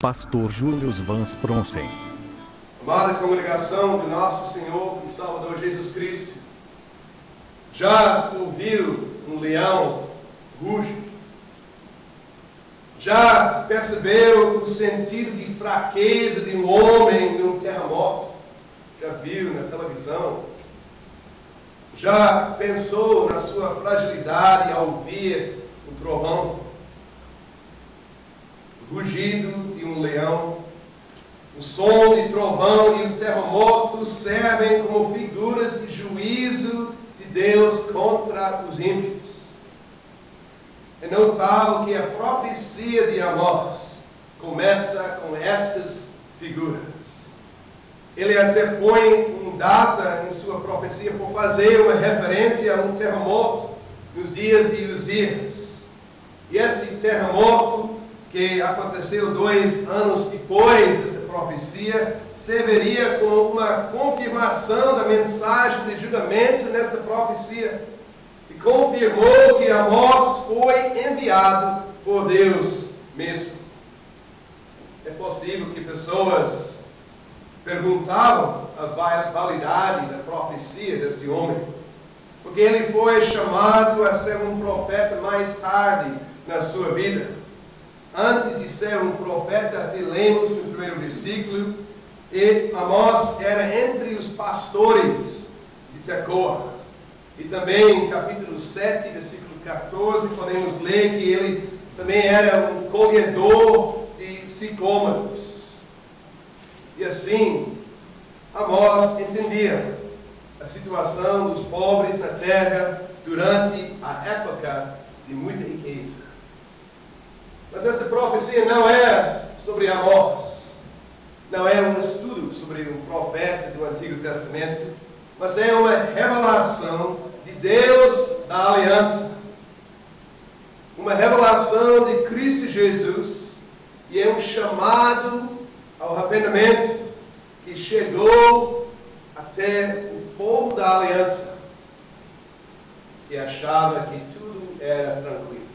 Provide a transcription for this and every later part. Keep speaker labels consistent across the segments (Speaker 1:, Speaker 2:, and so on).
Speaker 1: pastor Júnior Vans Bronsen.
Speaker 2: Amada congregação do nosso Senhor e Salvador Jesus Cristo, já ouviu um leão rugir? Já percebeu o sentido de fraqueza de um homem num terremoto? Já viu na televisão? Já pensou na sua fragilidade ao ouvir o trovão? O rugido de um leão, o som de trovão e o terremoto servem como figuras de juízo de Deus contra os ímpios. É notável que a profecia de Amós começa com estas figuras. Ele até põe data em sua profecia por fazer uma referência a um terremoto nos dias de Uzias. E esse terremoto, que aconteceu 2 anos depois dessa profecia, serviria como uma confirmação da mensagem de julgamento nesta profecia. E confirmou que Amós foi enviado por Deus mesmo. É possível que pessoas perguntavam a validade da profecia desse homem, porque ele foi chamado a ser um profeta mais tarde na sua vida. Antes de ser um profeta, até lemos no primeiro versículo, e Amós era entre os pastores de Tecoa. E também em capítulo 7, versículo 14, podemos ler que ele também era um colhedor de sicômoros. E assim, Amós entendia a situação dos pobres na terra durante a época de muita riqueza. Mas esta profecia não é sobre Amós, não é um estudo sobre um profeta do Antigo Testamento, mas é uma revelação de Deus da aliança, uma revelação de Cristo Jesus, e é um chamado ao arrependimento que chegou até o povo da aliança, que achava que tudo era tranquilo.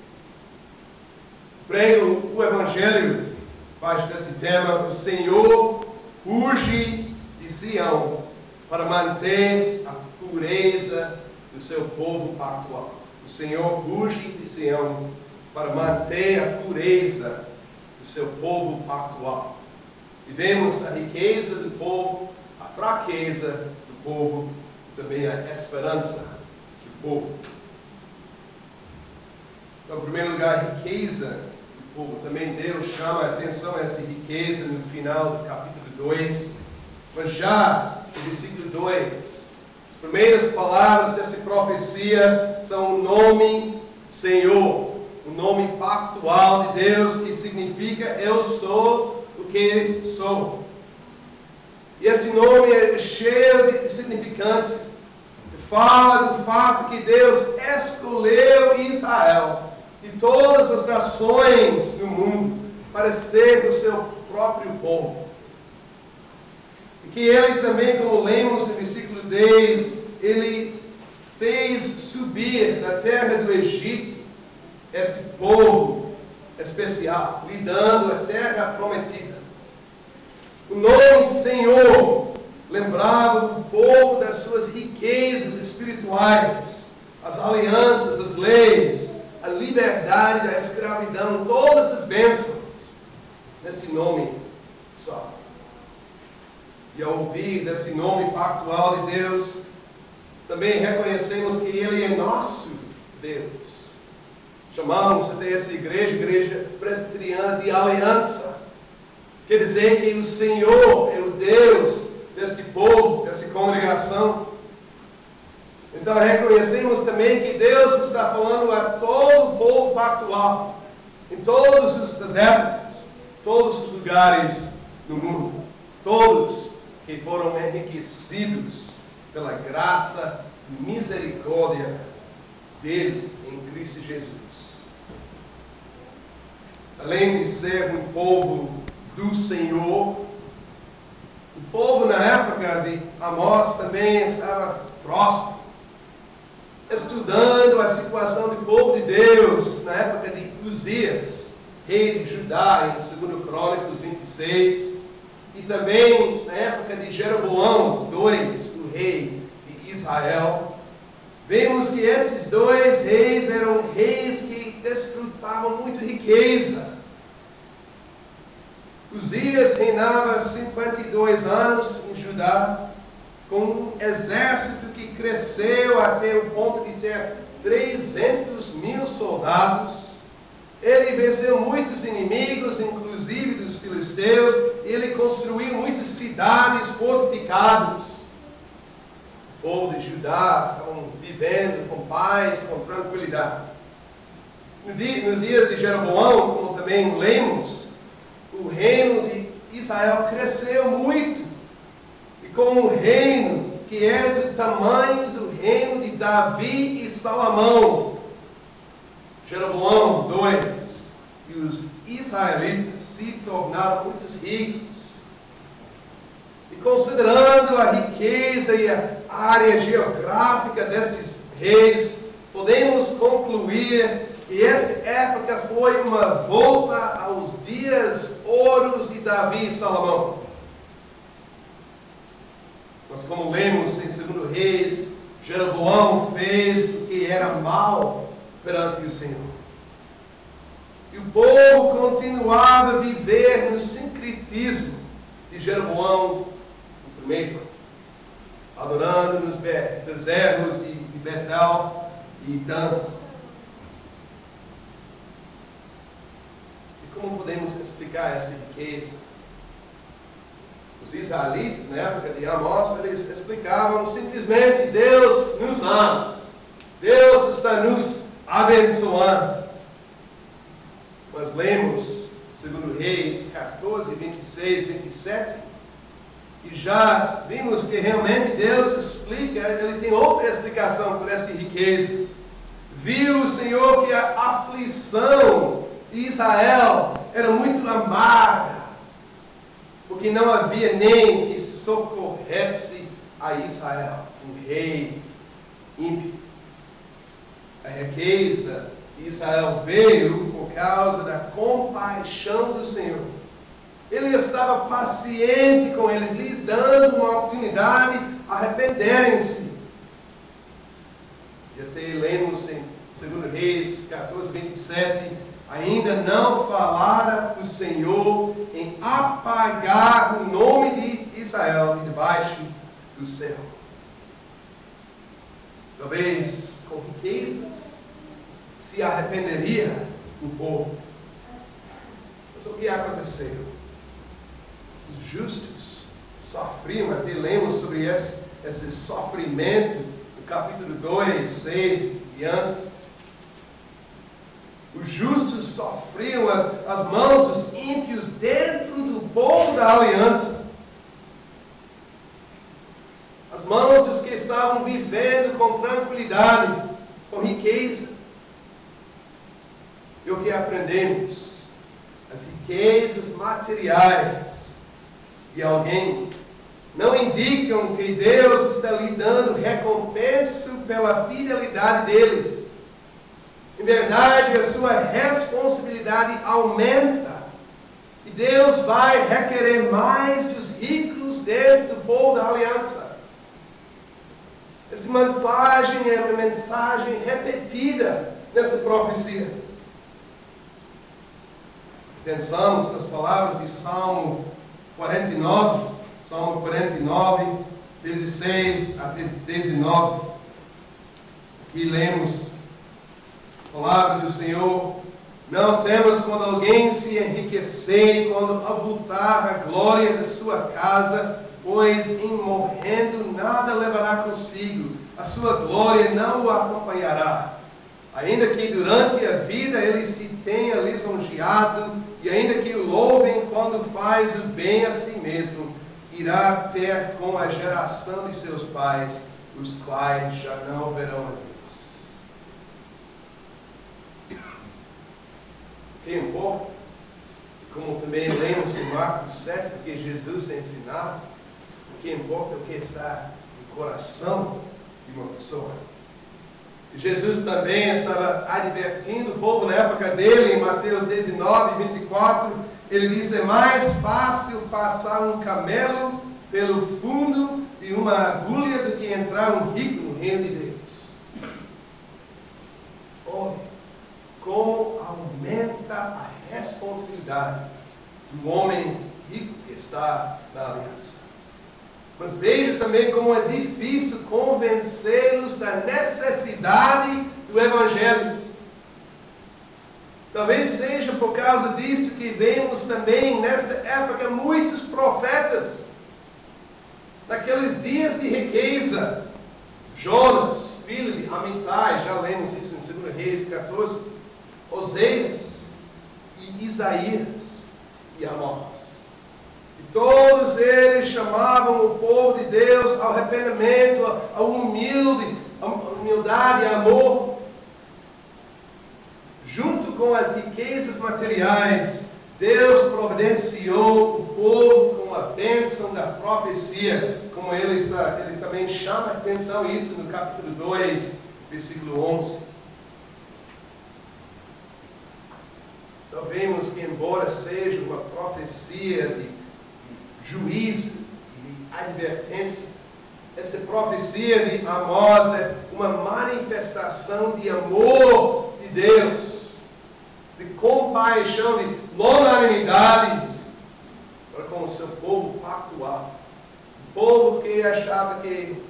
Speaker 2: Prego o Evangelho, parte desse tema: o Senhor ruge de Sião para manter a pureza do seu povo pactual. O Senhor ruge de Sião para manter a pureza do seu povo pactual. E vemos a riqueza do povo, a fraqueza do povo e também a esperança do povo. Então, em primeiro lugar, riqueza do povo. Também Deus chama a atenção a essa riqueza no final do capítulo 2. Mas já no versículo 2, as primeiras palavras dessa profecia são o nome Senhor, o nome pactual de Deus, que significa eu sou o que sou. E esse nome é cheio de significância. Fala do fato que Deus escolheu Israel de todas as nações do mundo para ser do seu próprio povo. E que ele também, como lemos no versículo 10, ele fez subir da terra do Egito esse povo especial, lhe dando a terra prometida. O nome Senhor lembrava o povo das suas riquezas espirituais, as alianças, as leis, a liberdade da escravidão, todas as bênçãos nesse nome só. E ao ouvir desse nome pactual de Deus, também reconhecemos que Ele é nosso Deus. Chamamos até essa igreja presbiteriana de aliança. Quer dizer que o Senhor é o Deus deste povo, dessa congregação. Então reconhecemos também que Deus está falando a todo o povo pactual, em todas as épocas, todos os lugares do mundo, todos que foram enriquecidos pela graça e misericórdia dele em Cristo Jesus. Além de ser um povo do Senhor, o povo na época de Amós também estava próximo, estudando a situação do povo de Deus na época de Uzias. rei de Judá, em 2 Crônicas 26, e também na época de Jeroboão II, o rei de Israel, vemos que esses dois reis eram reis que desfrutavam muito riqueza. Uzias reinava 52 anos em Judá, com um exército que cresceu até o ponto de ter 300.000 soldados. Ele venceu muitos inimigos, inclusive dos filisteus, e ele construiu muitas cidades fortificadas. O povo de Judá estavam vivendo com paz, com tranquilidade. Nos dias de Jeroboão, como também lemos, o reino de Israel cresceu muito, e como um reino que era do tamanho do reino de Davi e Salomão, Jeroboão II, e os israelitas se tornaram muito ricos. E considerando a riqueza e a área geográfica destes reis, podemos concluir que esta época foi uma volta aos dias ouros de Davi e Salomão. Mas como lemos em 2 Reis, Jeroboão fez o que era mal perante o Senhor. E o povo continuava a viver no sincretismo de Jeroboão I, adorando nos bezerros de Betel e Dan. E como podemos explicar esta riqueza? Os israelitas, na época de Amós, eles explicavam simplesmente: Deus nos ama, Deus está nos abençoando. Nós lemos 2 Reis 14, 26, 27, e já vimos que realmente Deus explica, Ele tem outra explicação por esta riqueza. Viu o Senhor que a aflição de Israel era muito amarga, porque não havia nem que socorresse a Israel, um rei ímpio. A riqueza de Israel veio por causa da compaixão do Senhor. Ele estava paciente com eles, lhes dando uma oportunidade a arrependerem-se. E até lemos em 2 Reis 14, 27, ainda não falara o Senhor em apagar o nome de Israel de debaixo do céu. Talvez com riquezas se arrependeria o povo. Mas o que aconteceu? Os justos sofriam, até lemos sobre esse sofrimento no capítulo 2, 6 e diante. Os justos sofriam as mãos dos ímpios dentro do povo da aliança. As mãos dos que estavam vivendo com tranquilidade, com riqueza. E o que aprendemos? As riquezas materiais de alguém não indicam que Deus está lhe dando recompensa pela fidelidade dele. Em verdade, a sua responsabilidade aumenta. E Deus vai requerer mais dos ricos dentro do povo da aliança. Esta mensagem é uma mensagem repetida nesta profecia. Pensamos nas palavras de Salmo 49, 16 até 19. Aqui lemos a palavra do Senhor: não temas quando alguém se enriquecer, quando abultar a glória da sua casa, pois em morrendo nada levará consigo, a sua glória não o acompanhará. Ainda que durante a vida ele se tenha lisonjeado, e ainda que o louvem quando faz o bem a si mesmo, irá ter com a geração de seus pais, os quais já não verão a Deus. O que importa, como também lemos em Marcos 7, que Jesus ensinava, o que importa é o que está no coração de uma pessoa. Jesus também estava advertindo o povo na época dele, em Mateus 19, 24, ele diz: é mais fácil passar um camelo pelo fundo de uma agulha do que entrar um rico no reino de Deus. Olha como aumenta a responsabilidade do homem rico que está na aliança. Mas veja também como é difícil convencê-los da necessidade do Evangelho. Talvez seja por causa disso que vemos também nesta época muitos profetas, naqueles dias de riqueza. Jonas, filho de Amitai, já lemos isso em 2 Reis 14, Oséias e Isaías e Amós. E todos eles chamavam o povo de Deus ao arrependimento, à humildade e amor. Junto com as riquezas materiais, Deus providenciou o povo com a bênção da profecia, como ele também chama a atenção isso no capítulo 2, versículo 11. Então vemos que, embora seja uma profecia de juízo e de advertência, esta profecia de Amós é uma manifestação de amor de Deus, de compaixão, de longanimidade para com o seu povo pactual, o povo que achava que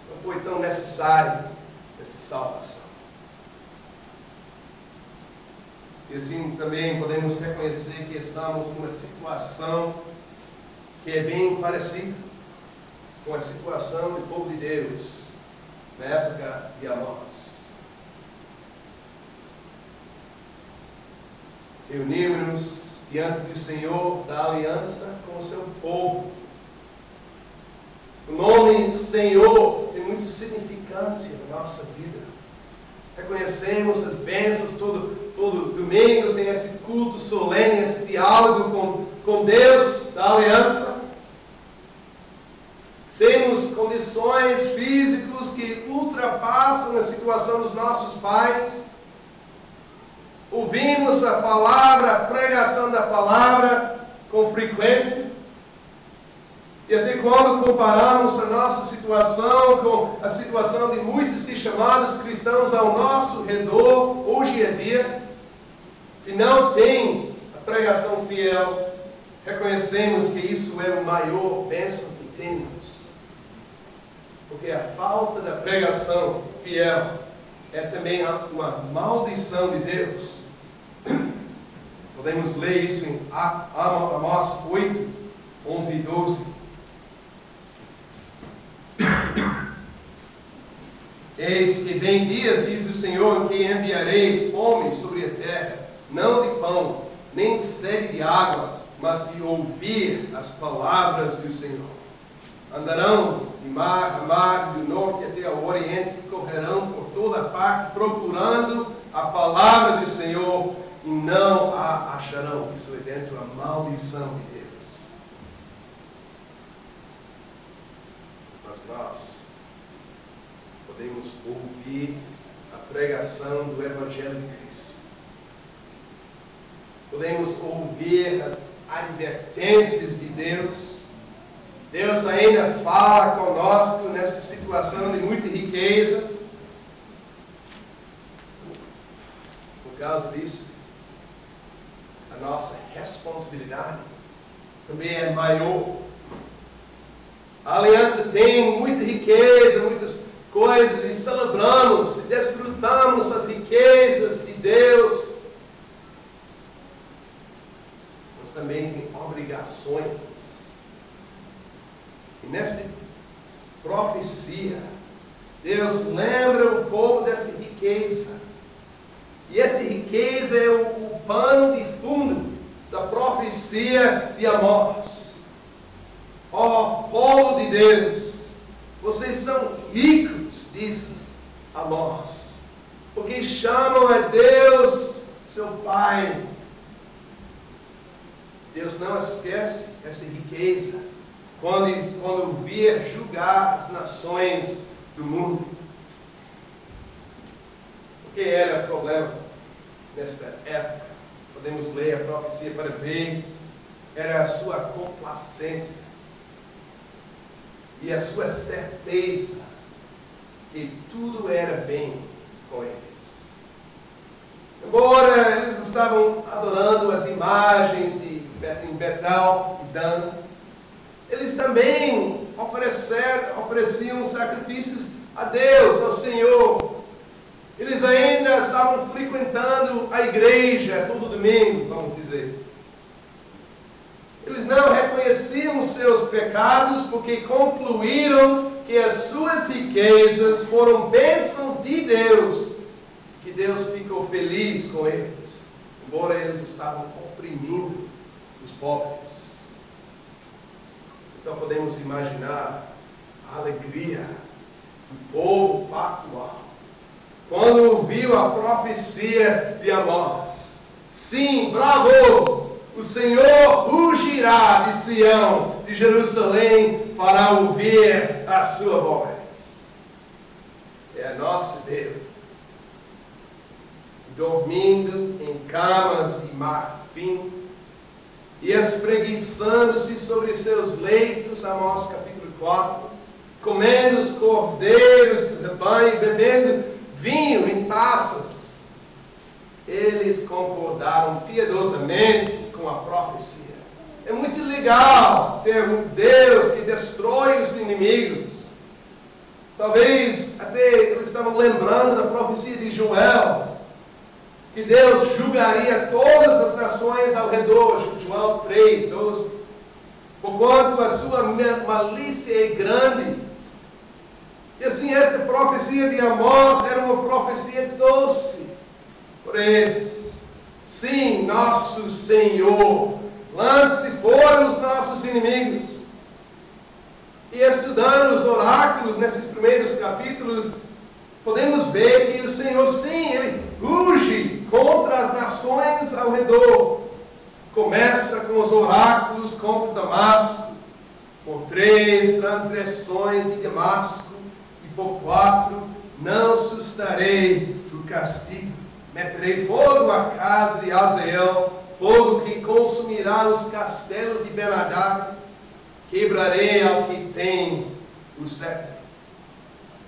Speaker 2: não foi tão necessário esta salvação. E assim também podemos reconhecer que estamos numa situação que é bem parecida com a situação do povo de Deus na época de Amós. Reunimos-nos diante do Senhor da aliança com o seu povo. O nome Senhor tem muita significância na nossa vida. Reconhecemos as bênçãos, todo domingo tem esse culto solene, esse diálogo com Deus da aliança. Temos condições físicas que ultrapassam a situação dos nossos pais. Ouvimos a palavra, a pregação da palavra com frequência. E até quando comparamos a nossa situação com a situação de muitos chamados cristãos ao nosso redor, hoje em dia, que não têm a pregação fiel, reconhecemos que isso é o maior bênção que temos. Porque a falta da pregação fiel é também uma maldição de Deus. Podemos ler isso em Amós 8, 11 e 12. Eis que vem dias, diz o Senhor, em que enviarei fome sobre a terra, não de pão, nem sede de água, mas de ouvir as palavras do Senhor. Andarão de mar a mar, do norte até ao oriente, correrão por toda parte, procurando a palavra do Senhor, e não a acharão. Isso é dentro da maldição de Deus. Mas nós podemos ouvir a pregação do Evangelho de Cristo. Podemos ouvir as advertências de Deus. Deus ainda fala conosco nessa situação de muita riqueza. Por causa disso, a nossa responsabilidade também é maior. A aliança tem muita riqueza, muitas coisas, e celebramos, e desfrutamos as riquezas de Deus. Mas também tem obrigações. E nesta profecia, Deus lembra o povo dessa riqueza. E essa riqueza é o pano de fundo da profecia de Amós. Ó povo de Deus, vocês são ricos, diz Amós, porque chamam a Deus seu Pai. Deus não esquece essa riqueza quando vier julgar as nações do mundo. que era o problema nesta época? Podemos ler a profecia para ver. Era a sua complacência e a sua certeza que tudo era bem com eles. Embora eles estavam adorando as imagens em Betel e Dan, eles também ofereciam sacrifícios a Deus, ao Senhor. Eles ainda estavam frequentando a igreja todo domingo, vamos dizer. Eles não reconheciam seus pecados porque concluíram que as suas riquezas foram bênçãos de Deus, que Deus ficou feliz com eles, embora eles estavam oprimindo os pobres. Então podemos imaginar a alegria do povo pactual quando ouviu a profecia de Amós. Sim, bravo! O Senhor rugirá de Sião, de Jerusalém, para ouvir a sua voz. É nosso Deus. Dormindo em camas de marfim e espreguiçando-se sobre seus leitos, Amós capítulo 4, comendo os cordeiros do rebanho, bebendo vinho em taças. Eles concordaram piedosamente com a profecia. É muito legal ter um Deus que destrói os inimigos. Talvez até eles estavam lembrando da profecia de Joel, que Deus julgaria todas as nações ao redor, Joel 3, 12. Porquanto a sua malícia é grande. E assim, esta profecia de Amós era uma profecia doce por eles. Sim, nosso Senhor, lance fora os nossos inimigos. E estudando os oráculos nesses primeiros capítulos, podemos ver que o Senhor, sim, Ele ruge contra as nações ao redor. Começa com os oráculos contra Damasco, por 3 transgressões de Damasco, e por 4 não sustarei o castigo. Meterei fogo à casa de Azael, fogo que consumirá os castelos de Ben-Hadad, quebrarei ao que tem o cetro.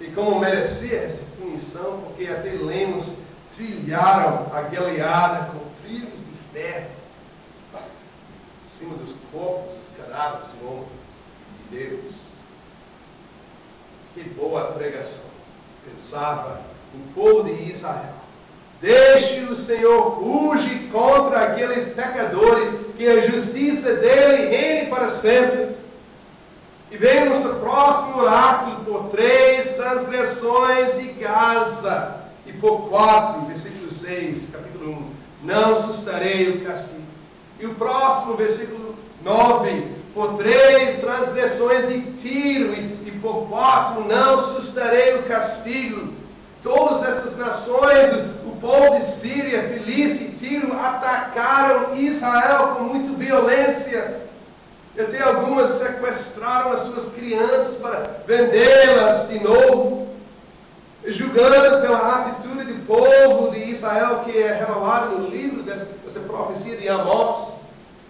Speaker 2: E como merecia esta punição, porque até lemos, trilharam a Gileada com trilhos de ferro, em cima dos corpos, dos cadáveres de homens, de Deus. Que boa pregação, pensava o povo de Israel. Deixe o Senhor ruge contra aqueles pecadores, que a justiça dele reine para sempre. E vem nosso próximo oráculo por 3 transgressões de Gaza. E por 4, versículo 6, capítulo 1, não sustarei o castigo. E o próximo, versículo 9, por 3 transgressões de Tiro. E por 4, não sustarei o castigo. Todas essas nações, o povo de Síria, Filístia e Tiro, atacaram Israel com muita violência. E até algumas sequestraram as suas crianças para vendê-las de novo. E julgando pela atitude do povo de Israel, que é revelado no livro desta profecia de Amós,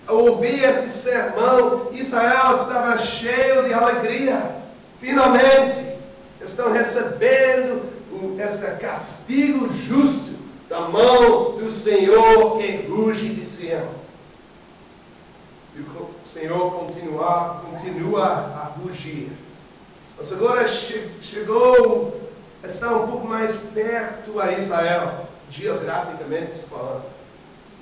Speaker 2: ao ouvir este sermão, Israel estava cheio de alegria. Finalmente, estão recebendo este castigo justo da mão do Senhor que ruge de Sião. E o Senhor continua a rugir. Mas agora chegou, está um pouco mais perto a Israel, geograficamente falando.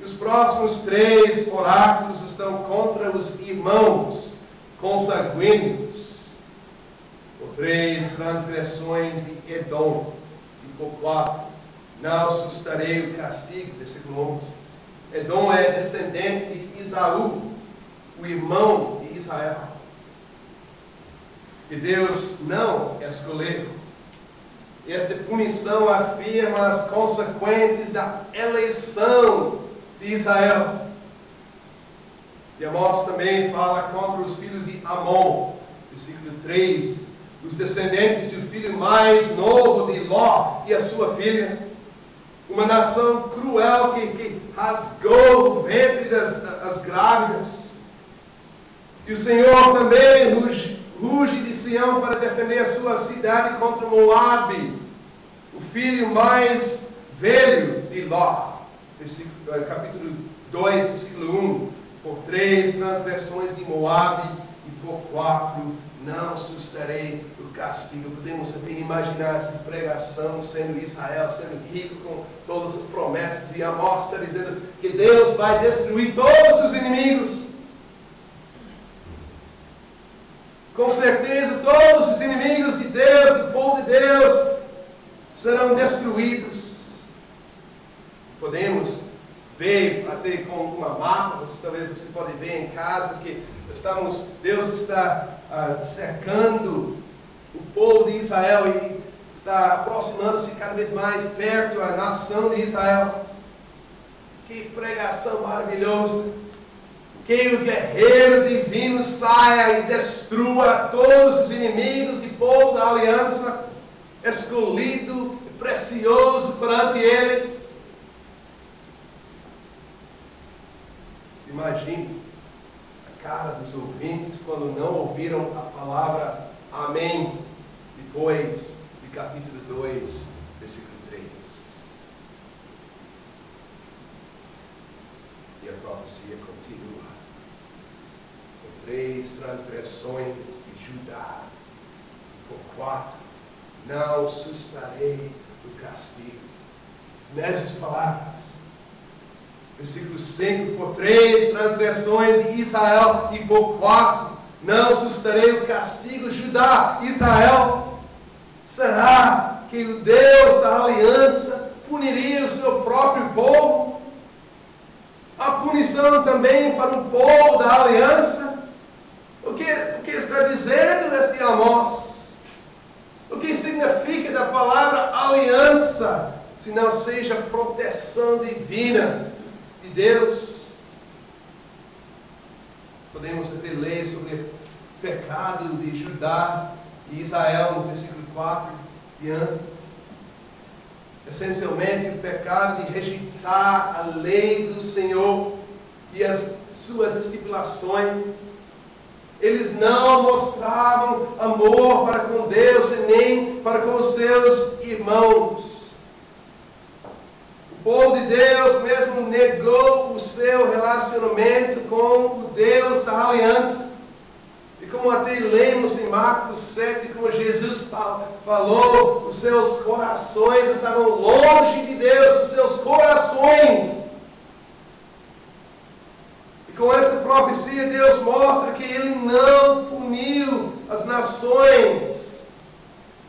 Speaker 2: E os próximos 3 oráculos estão contra os irmãos consanguíneos, por 3 transgressões de Edom, e por 4, não sustarei o castigo, versículo 11. Edom é descendente de Esaú, o irmão de Israel, que Deus não escolheu. E esta punição afirma as consequências da eleição de Israel. E Amós também fala contra os filhos de Amon, versículo 3, os descendentes do filho mais novo de Ló e a sua filha. Uma nação cruel que rasgou o ventre das grávidas. E o Senhor também ruge de Sião para defender a sua cidade contra Moabe, o filho mais velho de Ló. Capítulo 2, versículo 1. Por 3 transgressões de Moabe e por 4 não sustarei o castigo. Podemos até imaginar essa pregação sendo Israel, sendo rico com todas as promessas. E Amós está dizendo que Deus vai destruir todos os inimigos. Com certeza todos os inimigos de Deus, do povo de Deus, serão destruídos. Podemos ver até com uma mapa, talvez você pode ver em casa, que Deus está cercando o povo de Israel e está aproximando-se cada vez mais perto da nação de Israel. Que pregação maravilhosa! Que o guerreiro divino saia e destrua todos os inimigos do povo da aliança, escolhido e precioso perante ele. Se imagine a cara dos ouvintes quando não ouviram a palavra amém, depois do capítulo 2, versículo 3. E a profecia continua. Por 3 transgressões de Judá, por 4 não sustarei o castigo. As mesmas palavras. Versículo 5, por 3 transgressões de Israel e por 4 não sustarei o castigo. Judá, Israel, será que o Deus da aliança puniria o seu próprio povo? A punição também para o povo da aliança? O que está dizendo este Amós? O que significa da palavra aliança, se não seja proteção divina de Deus? Podemos até ler sobre o pecado de Judá e Israel no versículo 4 diante. Essencialmente o pecado de rejeitar a lei do Senhor e as suas estipulações. Eles não mostravam amor para com Deus e nem para com os seus irmãos. O povo de Deus mesmo negou o seu relacionamento com o Deus da aliança. E como até lemos em Marcos 7, como Jesus falou, os seus corações estavam longe de Deus, os seus corações. E com essa profecia, Deus mostra que Ele não puniu as nações,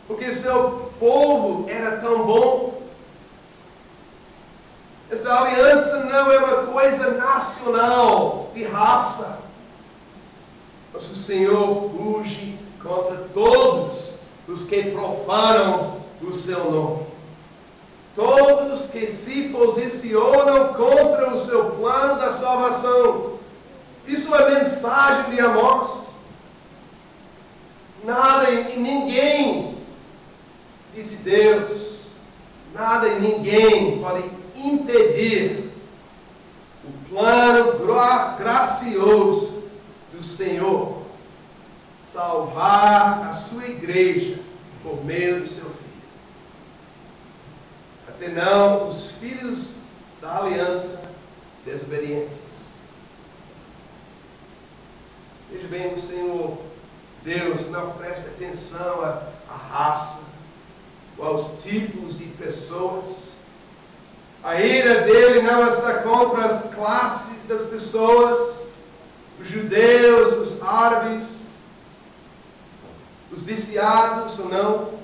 Speaker 2: porque seu povo era tão bom. Esta aliança não é uma coisa nacional, de raça. Mas o Senhor ruge contra todos os que profanam o seu nome. Todos que se posicionam contra o seu plano da salvação. Isso é a mensagem de Amós. Nada e ninguém, disse Deus, nada e ninguém pode impedir o plano gracioso do Senhor salvar a sua igreja por meio do seu Filho. Até não os filhos da aliança desobedientes. Veja bem, o Senhor Deus não presta atenção à raça ou aos tipos de pessoas. A ira dele não está contra as classes das pessoas, os judeus, os árabes, os viciados ou não.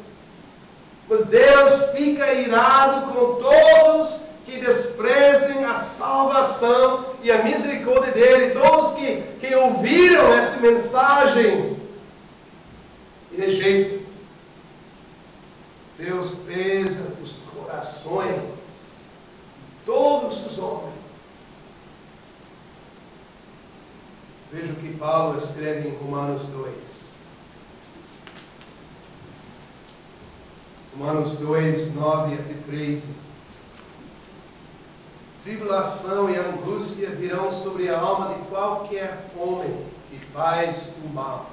Speaker 2: Mas Deus fica irado com todos que desprezem a salvação e a misericórdia dele, todos que ouviram esta mensagem e rejeitam. Deus pesa os corações de todos os homens. Veja o que Paulo escreve em Romanos 2. Romanos 2, 9 até 13. tribulação e angústia virão sobre a alma de qualquer homem que faz o mal,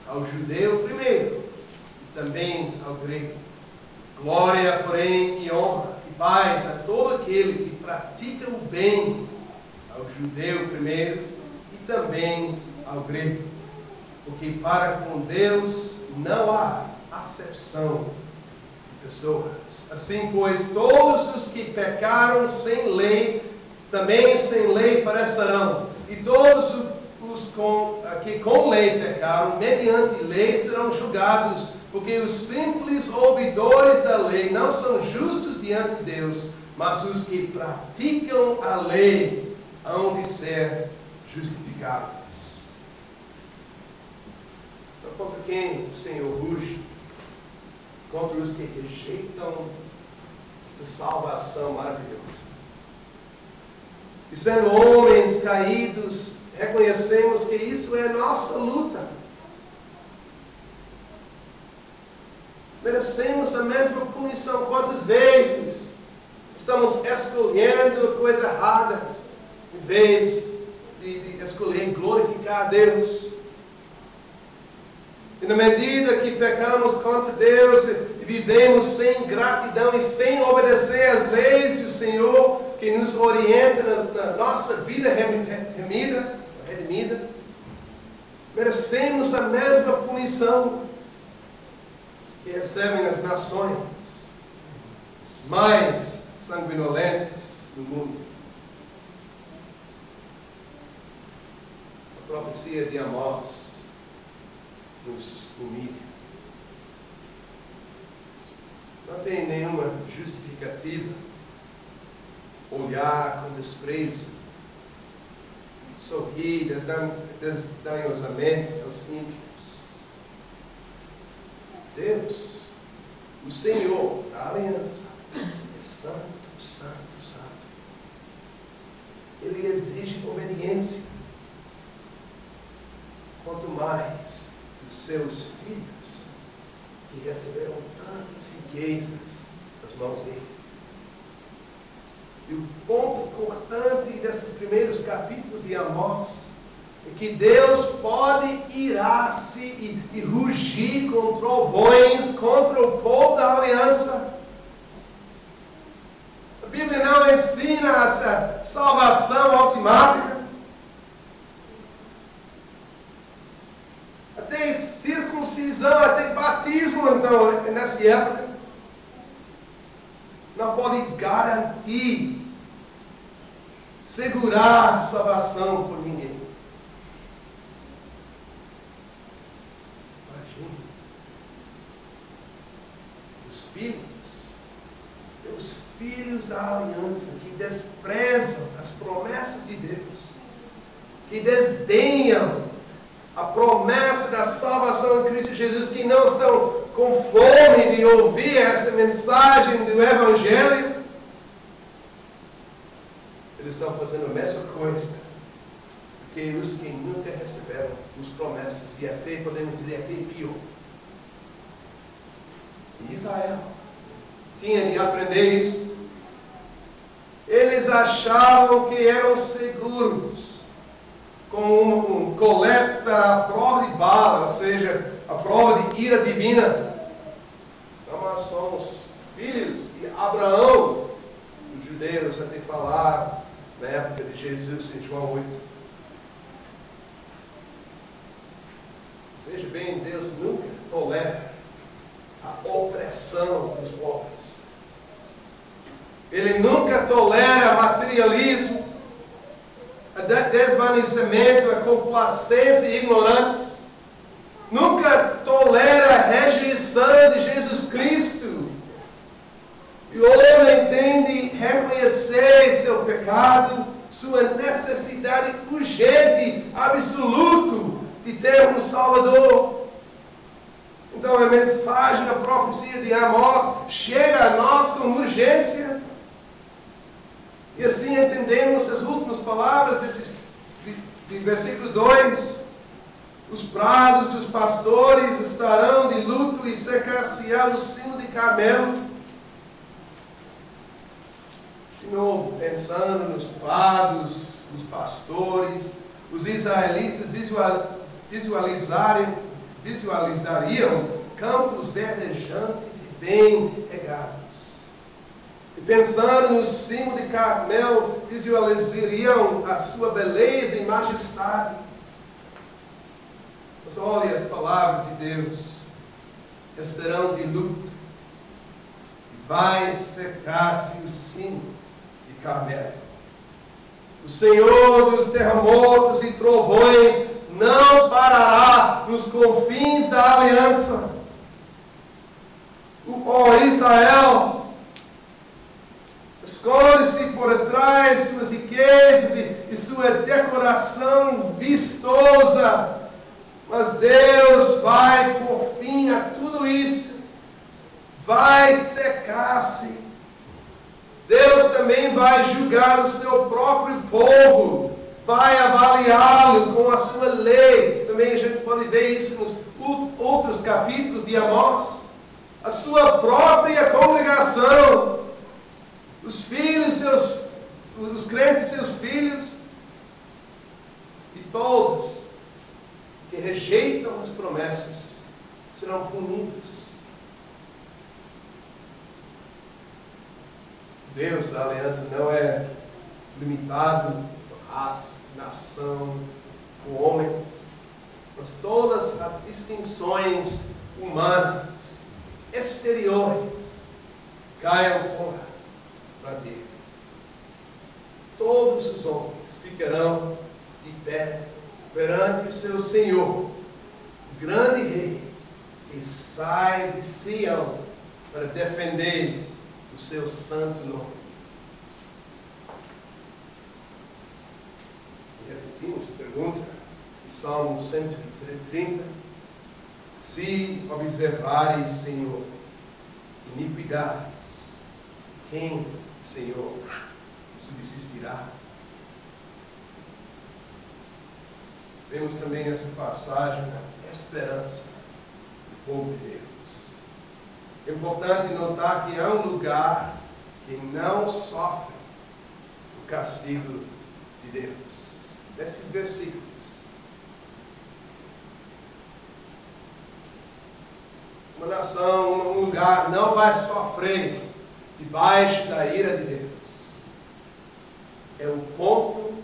Speaker 2: ao judeu primeiro e também ao grego. Glória, porém, e honra e paz a todo aquele que pratica o bem, ao judeu primeiro e também ao grego. Porque para com Deus não há acepção de pessoas. Assim, pois, todos os que pecaram sem lei, também sem lei parecerão. E todos os que com lei pecaram, mediante lei, serão julgados. Porque os simples ouvidores da lei não são justos diante de Deus, mas os que praticam a lei hão de ser justificados. Então, contra quem o Senhor ruge? Contra os que rejeitam esta salvação maravilhosa. E sendo homens caídos, reconhecemos que isso é nossa luta. Merecemos a mesma punição. Quantas vezes estamos escolhendo a coisa errada, em vez de escolher glorificar a Deus? E na medida que pecamos contra Deus e vivemos sem gratidão e sem obedecer às leis do Senhor, que nos orienta na nossa vida redimida, merecemos a mesma punição que recebem as nações mais sanguinolentas do mundo. A profecia de Amós nos humilha. Não tem nenhuma justificativa olhar com desprezo, sorrir desdanhosamente aos ímpios. Deus, o Senhor da aliança, é santo, santo, santo. Ele exige obediência. Quanto mais os seus filhos, que receberam tantas riquezas das mãos dele. E o ponto importante desses primeiros capítulos de Amós é que Deus pode irar-se e rugir com trovões contra o povo da aliança. A Bíblia não ensina essa salvação automática. Até circuncisão, até batismo, então, nessa época, não pode garantir, segurar salvação por ninguém. Os filhos da aliança que desprezam as promessas de Deus, que desdenham a promessa da salvação em Cristo Jesus, que não estão com fome de ouvir essa mensagem do Evangelho, eles estão fazendo a mesma coisa que os que nunca receberam as promessas, e até, podemos dizer, até pior. Israel tinha de aprender isso. Eles achavam que eram seguros com uma coleta à prova de bala, ou seja, a prova de ira divina. Então nós somos filhos de Abraão. Os judeus até falaram na época de Jesus em João 8. Veja bem, Deus nunca tolera a opressão dos pobres. Ele nunca tolera materialismo, desvanecimento, a complacência e ignorantes. Nunca tolera a rejeição de Jesus Cristo. E o homem tem de reconhecer seu pecado, sua necessidade urgente, absoluta de ter um Salvador. Então a mensagem da profecia de Amós chega a nós com urgência. E assim entendemos as últimas palavras de versículo 2. Os prados dos pastores estarão de luto e secar-se-á o sino de Carmelo. De novo, pensando nos prados, nos pastores, os israelitas visualizariam campos verdejantes e bem regados. E pensando no cimo de Carmel, visualizariam a sua beleza e majestade. Mas olhe as palavras de Deus, estarão de luto, e vai secar-se o cimo de Carmel. O Senhor dos terremotos e trovões não parará nos confins da aliança. Ó Israel, esconde-se por trás de suas riquezas e sua decoração vistosa, mas Deus vai por fim a tudo isso, vai secar-se. Deus também vai julgar o seu próprio povo, vai avaliá-lo com a sua lei. Também a gente pode ver isso nos outros capítulos de Amós. A sua própria congregação, os filhos, os crentes, seus filhos, e todos que rejeitam as promessas serão punidos. Deus da aliança não é limitado por raça, nação, o homem, mas todas as distinções humanas, exteriores, caiam fora para Deus. Todos os homens ficarão de pé perante o seu Senhor, o grande Rei, que sai de Sião para defender o seu santo nome. E repetimos a pergunta de Salmo 130. Se observares, Senhor, iniquidades, quem, Senhor, subsistirá? Vemos também nessa passagem a esperança do povo de Deus. É importante notar que há um lugar que não sofre o castigo de Deus. Nesses versículos. Uma nação, um lugar não vai sofrer debaixo da ira de Deus. É o ponto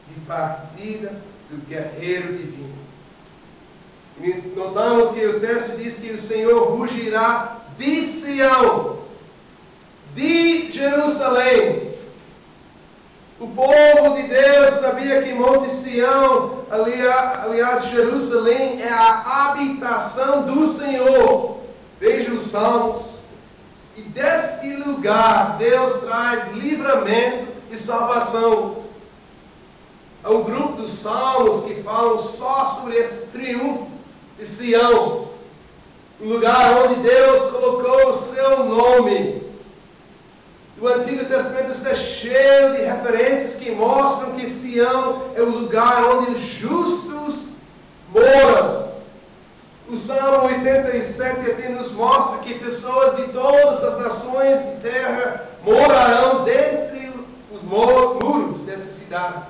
Speaker 2: de partida do guerreiro divino. E notamos que o texto diz que o Senhor rugirá de Sião, de Jerusalém. O povo de Deus sabia que Monte Sião, aliás, Jerusalém, é a habitação do Senhor. Veja os Salmos. E deste lugar, Deus traz livramento e salvação. Há um grupo dos Salmos que falam só sobre esse triunfo de Sião. Um lugar onde Deus colocou o seu nome. O Antigo Testamento está cheio de referências que mostram que Sião é o lugar onde os justos moram. O Salmo 87 aqui nos mostra que pessoas de todas as nações de terra morarão dentre os muros dessa cidade.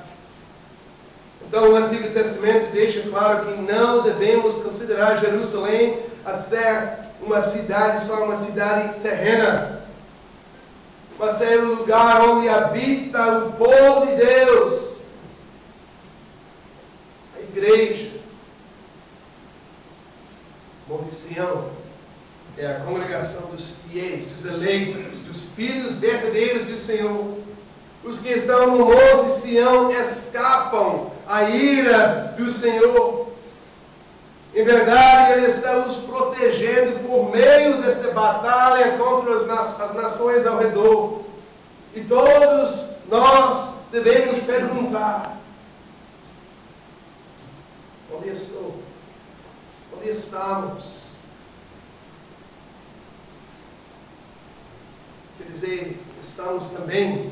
Speaker 2: Então o Antigo Testamento deixa claro que não devemos considerar Jerusalém a ser uma cidade, só uma cidade terrena. Mas é o lugar onde habita o povo de Deus. A igreja. Monte Sião é a congregação dos fiéis, dos eleitos, dos filhos verdadeiros do Senhor. Os que estão no Monte Sião escapam à ira do Senhor. Em verdade, Ele está os protegendo por meio desta batalha contra as nações ao redor. E todos nós devemos perguntar: onde estou? Onde estamos? Quer dizer, estamos também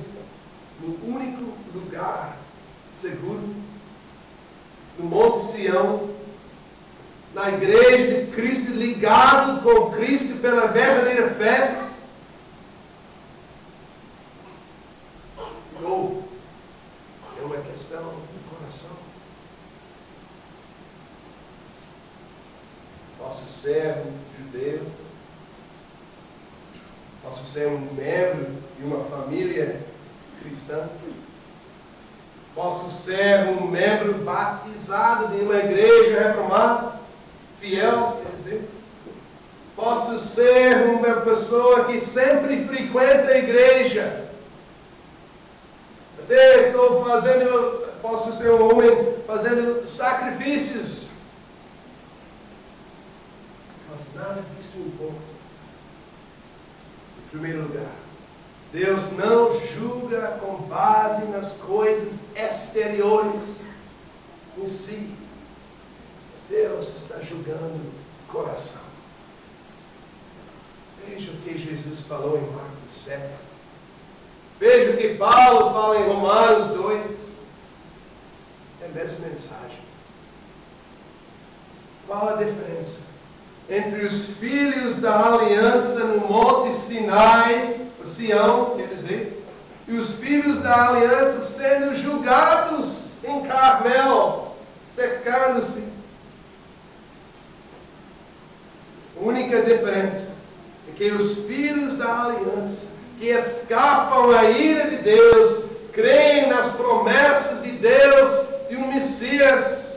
Speaker 2: no único lugar seguro, no Monte Sião, na igreja de Cristo, ligado com Cristo pela verdadeira fé. Posso ser um membro de uma família cristã? Posso ser um membro batizado de uma igreja reformada, fiel, quer dizer? Posso ser uma pessoa que sempre frequenta a igreja. Até posso ser um homem fazendo sacrifícios. Mas nada disso importa. Em primeiro lugar, Deus não julga com base nas coisas exteriores em si. Mas Deus está julgando o coração. Veja o que Jesus falou em Marcos 7. Veja o que Paulo fala em Romanos 2. É a mesma mensagem. Qual a diferença entre os filhos da aliança no Monte Sinai, o Sião, quer dizer, e os filhos da aliança sendo julgados em Carmel, secando-se? A única diferença é que os filhos da aliança, que escapam à ira de Deus, creem nas promessas de Deus de um Messias.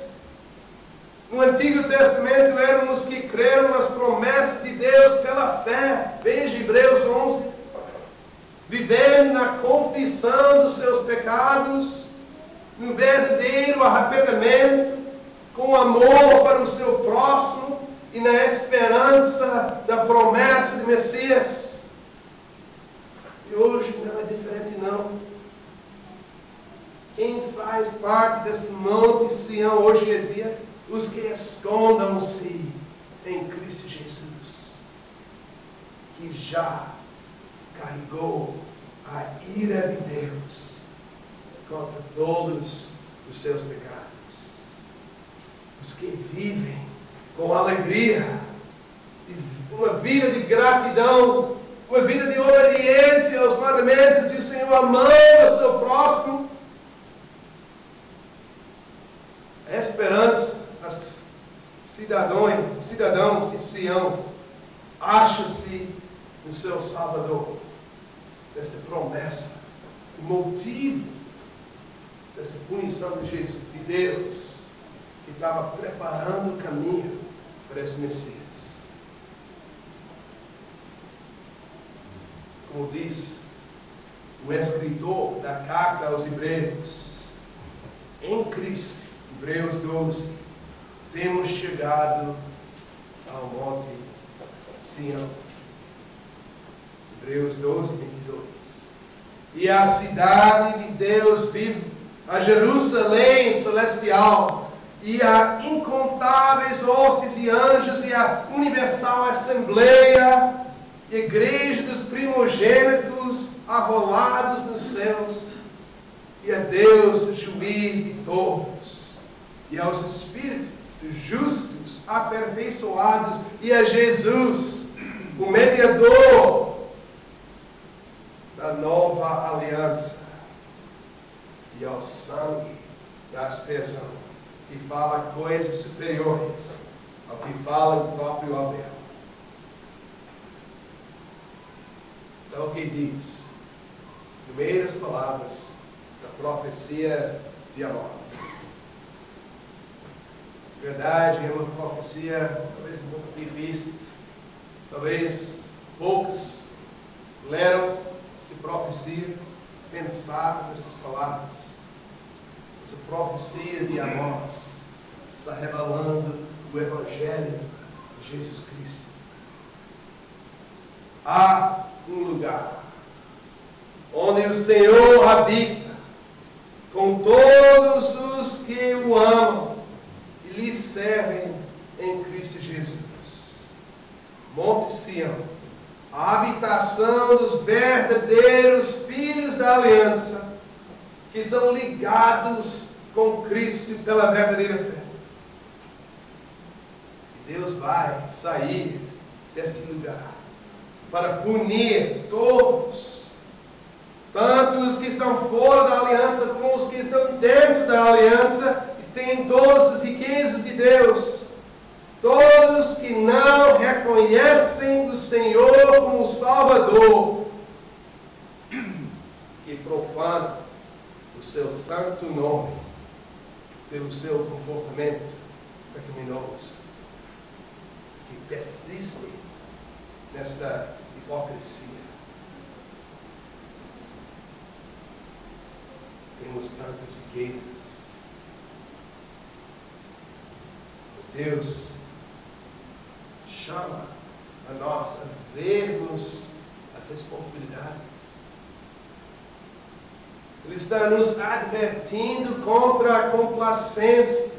Speaker 2: No Antigo Testamento eram os que creram nas promessas de Deus pela fé. Veja Hebreus 11. Vivendo na confissão dos seus pecados, no verdadeiro arrependimento, com amor para o seu próximo e na esperança da promessa do Messias. E hoje não é diferente não. Quem faz parte desse Monte Sião hoje em dia? Os que escondam-se em Cristo Jesus, que já carregou a ira de Deus contra todos os seus pecados. Os que vivem com alegria, uma vida de gratidão, uma vida de obediência aos mandamentos do Senhor, amando o seu próximo. A esperança dos cidadãos de Sião acha-se no seu Salvador. Desta promessa, o motivo desta punição de Jesus, de Deus, que estava preparando o caminho para esse Messias. Como diz o escritor da carta aos Hebreus, em Cristo, Hebreus 12, temos chegado ao Monte Sião. Hebreus 12, 22. E a cidade de Deus vivo, a Jerusalém celestial, e a incontáveis hostes e anjos, e a universal assembleia, igreja dos primogênitos arrolados nos céus, e a Deus, juiz de todos, e aos espíritos dos justos aperfeiçoados, e a Jesus, o mediador da nova aliança, e ao sangue da aspersão, que fala coisas superiores ao que fala o próprio Abel. Então, o que diz? As primeiras palavras da profecia de Amós. Verdade, é uma profecia talvez um pouco difícil. Talvez poucos leram essa profecia, pensaram nessas palavras. Essa profecia de Amós está revelando o Evangelho de Jesus Cristo. Há um lugar onde o Senhor habita com todos os que o amam e lhe servem em Cristo Jesus. Monte Sião, a habitação dos verdadeiros filhos da aliança, que são ligados com Cristo pela verdadeira fé. E Deus vai sair deste lugar para punir todos, tanto os que estão fora da aliança como os que estão dentro da aliança e têm todas as riquezas de Deus. Todos que não reconhecem o Senhor como Salvador, que profana o seu santo nome pelo seu comportamento pecaminoso, que persiste nesta hipocrisia. Temos tantas riquezas, mas Deus chama a nós a vermos as responsabilidades. Ele está nos advertindo contra a complacência,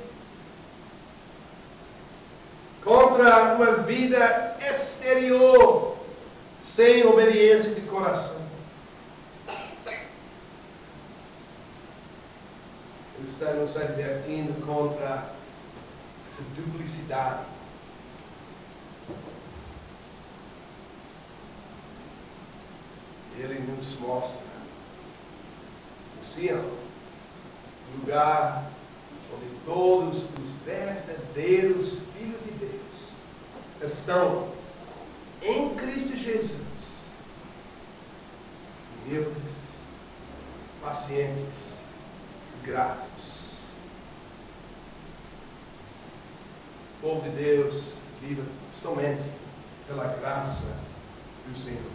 Speaker 2: contra uma vida exterior, sem obediência de coração. Ele está nos advertindo contra essa duplicidade. Ele nos mostra o Sião, lugar onde todos os verdadeiros filhos de Deus estão em Cristo Jesus, humildes, pacientes, gratos. O povo de Deus vive somente pela graça do Senhor.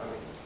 Speaker 2: Amém.